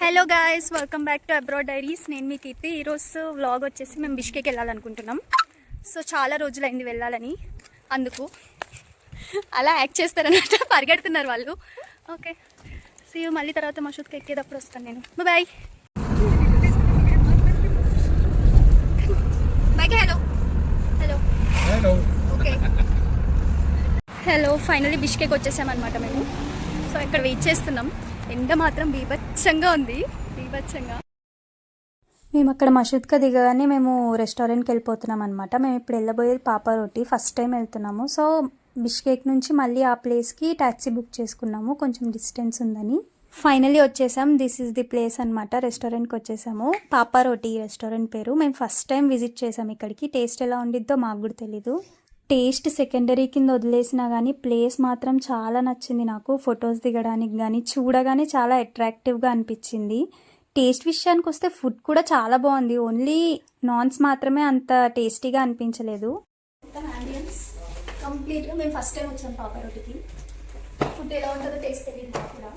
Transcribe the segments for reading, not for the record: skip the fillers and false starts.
Hello guys, welcome back to abroad diaries. నేను మీ కీర్తి. ఈరోజు vlog వచ్చేసి మేము బిష్కేక్ వెళ్ళాలనుకుంటున్నాం. సో చాలా రోజులైంది వెళ్ళాలని, అందుకు అలా యాక్ట్ చేస్తారన్నమాట. పరిగెడుతున్నారు వాళ్ళు. Okay, see you. మళ్ళీ తర్వాత మసూద్కి ఎక్కేటప్పుడు వస్తాను నేను. Bye bye. Hello hello hello. Okay, hello. Finally Bishkek వచ్చేసామన్నమాట మేము. సో ఇక్కడ వెయిట్ చేస్తున్నాం. ఎండ మాత్రం బీభత్సంగా ఉంది, బీభత్సంగా. మేము అక్కడ మసూద్కా దిగగానే మేము రెస్టారెంట్కి వెళ్ళిపోతున్నాం అనమాట. మేము ఇప్పుడు వెళ్ళబోయేది పాపా రోటీ. ఫస్ట్ టైం వెళ్తున్నాము. సో బిష్కేక్ నుంచి మళ్ళీ ఆ ప్లేస్కి ట్యాక్సీ బుక్ చేసుకున్నాము, కొంచెం డిస్టెన్స్ ఉందని. ఫైనలీ వచ్చేసాం. దిస్ ఈజ్ ది ప్లేస్ అనమాట. రెస్టారెంట్కి వచ్చేసాము. పాపా రోటీ రెస్టారెంట్ పేరు. మేము ఫస్ట్ టైం విజిట్ చేసాం ఇక్కడికి. టేస్ట్ ఎలా ఉండిద్దో మాకు కూడా తెలీదు. టేస్ట్ సెకండరీ కింద వదిలేసినా కానీ ప్లేస్ మాత్రం చాలా నచ్చింది నాకు. ఫొటోస్ దిగడానికి కానీ చూడగానే చాలా అట్రాక్టివ్గా అనిపించింది. టేస్ట్ విషయానికి వస్తే ఫుడ్ కూడా చాలా బాగుంది. ఓన్లీ నాన్స్ మాత్రమే అంత టేస్టీగా అనిపించలేదు. కంప్లీట్గా మేము ఫస్ట్ టైం వచ్చాం పాపా రోటీకి. ఫుడ్ ఎలా ఉంటుందో టేస్ట్ తెలియదు కూడా.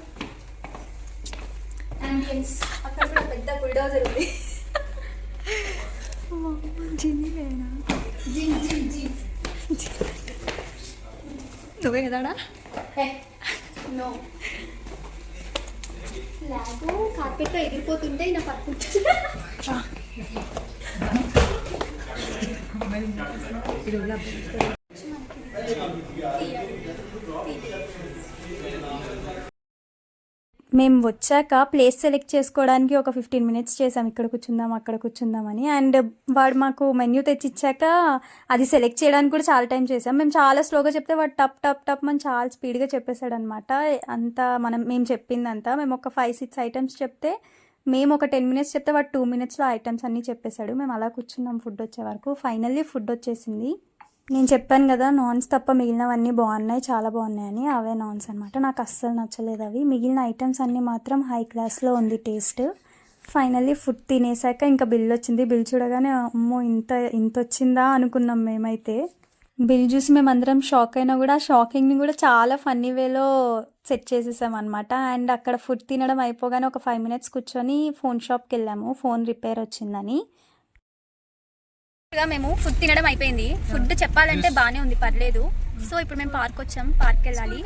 అంబియన్స్ అక్కడ కూడా పెద్ద బుల్డోజర్ ఉంది. నువ్వే కదాడా? నో, లాగు కార్పెట్లో ఎగిరిపోతుంటే నా పట్టుకుంటా. మేము వచ్చాక ప్లేస్ సెలెక్ట్ చేసుకోవడానికి ఒక 15 minutes చేసాం. ఇక్కడ కూర్చుందాం, అక్కడ కూర్చుందామని. అండ్ వాడు మాకు మెన్యూ తెచ్చిచ్చాక అది సెలెక్ట్ చేయడానికి కూడా చాలా టైం చేసాం. మేము చాలా స్లోగా చెప్తే వాడు టప్ టప్ టప్ అని చాలా స్పీడ్గా చెప్పేశాడు అనమాట. అంతా మేము చెప్పిందంతా. మేము ఒక 5-6 items చెప్తే, మేము ఒక 10 minutes చెప్తే వాడు 2 minutesలో ఐటమ్స్ అన్నీ చెప్పేశాడు. మేము అలా కూర్చున్నాం ఫుడ్ వచ్చే వరకు. ఫైనల్లీ ఫుడ్ వచ్చేసింది. నేను చెప్పాను కదా, నాన్స్ తప్ప మిగిలినవన్నీ బాగున్నాయి, చాలా బాగున్నాయని. అవే నాన్స్ అనమాట. నాకు అస్సలు నచ్చలేదు అవి. మిగిలిన ఐటమ్స్ అన్నీ మాత్రం హై క్లాస్లో ఉంది టేస్ట్. ఫైనల్లీ ఫుడ్ తినేసాక ఇంకా బిల్ వచ్చింది. బిల్ చూడగానే అమ్మో ఇంత వచ్చిందా అనుకున్నాం మేమైతే. బిల్ చూసి మేమందరం షాక్ అయినా కూడా షాకింగ్ని కూడా చాలా ఫన్నీ వేలో సెట్ చేసేసాం అనమాట. అండ్ అక్కడ ఫుడ్ తినడం అయిపోగానే ఒక 5 minutes కూర్చొని ఫోన్ షాప్కి వెళ్ళాము. ఫోన్ రిపేర్ వచ్చిందని. మేము ఫుడ్ తినడం అయిపోయింది. ఫుడ్ చెప్పాలంటే బాగానే ఉంది, పర్లేదు. సో ఇప్పుడు మేము పార్క్ వచ్చాం. పార్క్ వెళ్ళాలి.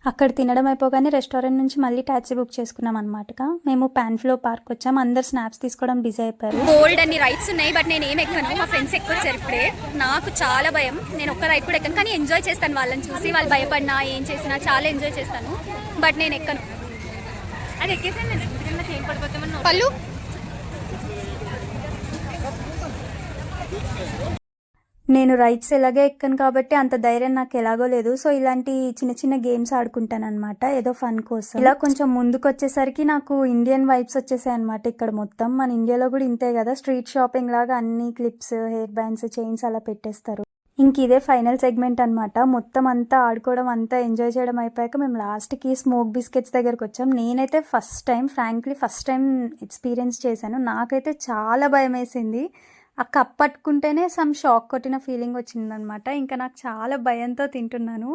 అక్కడ తినడం అయిపోగానే రెస్టారెంట్ నుంచి మళ్ళీ ట్యాక్సీ బుక్ చేసుకున్నాం అనమాట. మేము ప్యాన్ఫ్లో పార్క్ వచ్చాం. అందరు స్నాప్స్ తీసుకోవడం బిజీ అయిపోయారు. బోల్డ్ అన్ని రైడ్స్ ఉన్నాయి, బట్ నేను ఏం ఎక్కను. మా ఫ్రెండ్స్ ఎక్కువ వచ్చారు ఇప్పుడే. నాకు చాలా భయం. నేను ఒక్క రైడ్ కూడా ఎక్కను, కానీ ఎంజాయ్ చేస్తాను వాళ్ళని చూసి. వాళ్ళు భయపడినా ఏం చేసినా చాలా ఎంజాయ్ చేస్తాను, బట్ నేను ఎక్కను. అది ఎక్కేసాను పళ్ళు. నేను రైడ్స్ ఎలాగే ఎక్కాను కాబట్టి అంత ధైర్యం నాకు ఎలాగో లేదు. సో ఇలాంటి చిన్న చిన్న గేమ్స్ ఆడుకుంటాను అనమాట, ఏదో ఫన్ కోసం. ఇలా కొంచెం ముందుకు వచ్చేసరికి నాకు ఇండియన్ వైబ్స్ వచ్చేసాయి అనమాట. ఇక్కడ మొత్తం మన ఇండియాలో కూడా ఇంతే కదా, స్ట్రీట్ షాపింగ్ లాగా అన్ని క్లిప్స్, హెయిర్ బ్యాండ్స్, చైన్స్ అలా పెట్టేస్తారు. ఇంక ఇదే ఫైనల్ సెగ్మెంట్ అనమాట. మొత్తం అంతా ఆడుకోవడం, అంతా ఎంజాయ్ చేయడం అయిపోయాక మేము లాస్ట్కి స్మోక్ బిస్కెట్స్ దగ్గరకు వచ్చాం. నేనైతే ఫస్ట్ టైం ఎక్స్పీరియన్స్ చేశాను. నాకైతే చాలా భయం వేసింది. ఆ కప్ పట్టుకుంటేనే సమ్ షాక్ కొట్టిన ఫీలింగ్ వచ్చిందనమాట. ఇంకా నాకు చాలా భయంతో తింటున్నాను.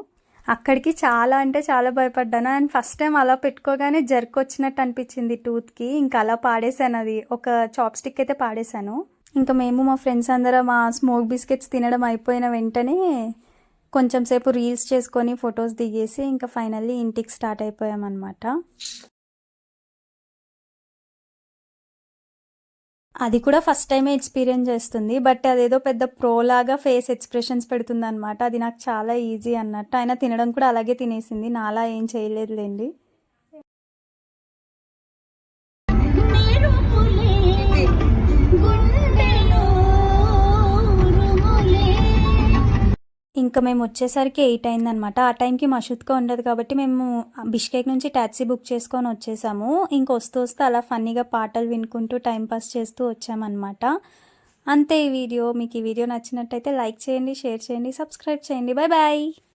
అక్కడికి చాలా అంటే చాలా భయపడ్డాను. అండ్ ఫస్ట్ టైం అలా పెట్టుకోగానే జర్క్ వచ్చినట్టు అనిపించింది టూత్కి. ఇంకా అలా పాడేశాను. అది ఒక చాప్ స్టిక్ అయితే పాడేశాను. ఇంకా మేము మా ఫ్రెండ్స్ అందరం ఆ స్మోక్ బిస్కెట్స్ తినడం అయిపోయిన వెంటనే కొంచెం సేపు రీల్స్ చేసుకొని ఫొటోస్ దిగేసి ఇంకా ఫైనల్లీ ఇంటికి స్టార్ట్ అయిపోయామన్నమాట. అది కూడా ఫస్ట్ టైమే ఎక్స్పీరియన్స్ చేస్తుంది, బట్ అదేదో పెద్ద ప్రో లాగా ఫేస్ ఎక్స్ప్రెషన్స్ పెడుతుంది అనమాట. అది నాకు చాలా ఈజీ అన్నట్టు. అయినా తినడం కూడా అలాగే తినేసింది, నాలా ఏం చేయలేదులేండి. ఇంకా మేము వచ్చేసరికి 8 అయిందనమాట. ఆ టైంకి మసూద్కా ఉండదు కాబట్టి మేము బిష్కేక్ నుంచి ట్యాక్సీ బుక్ చేసుకొని వచ్చేసాము. వస్తూ అలా ఫన్నీగా పాటలు వినుకుంటూ టైంపాస్ చేస్తూ వచ్చామన్నమాట. అంతే ఈ వీడియో. మీకు ఈ వీడియో నచ్చినట్టయితే లైక్ చేయండి, షేర్ చేయండి, సబ్స్క్రైబ్ చేయండి. Bye bye.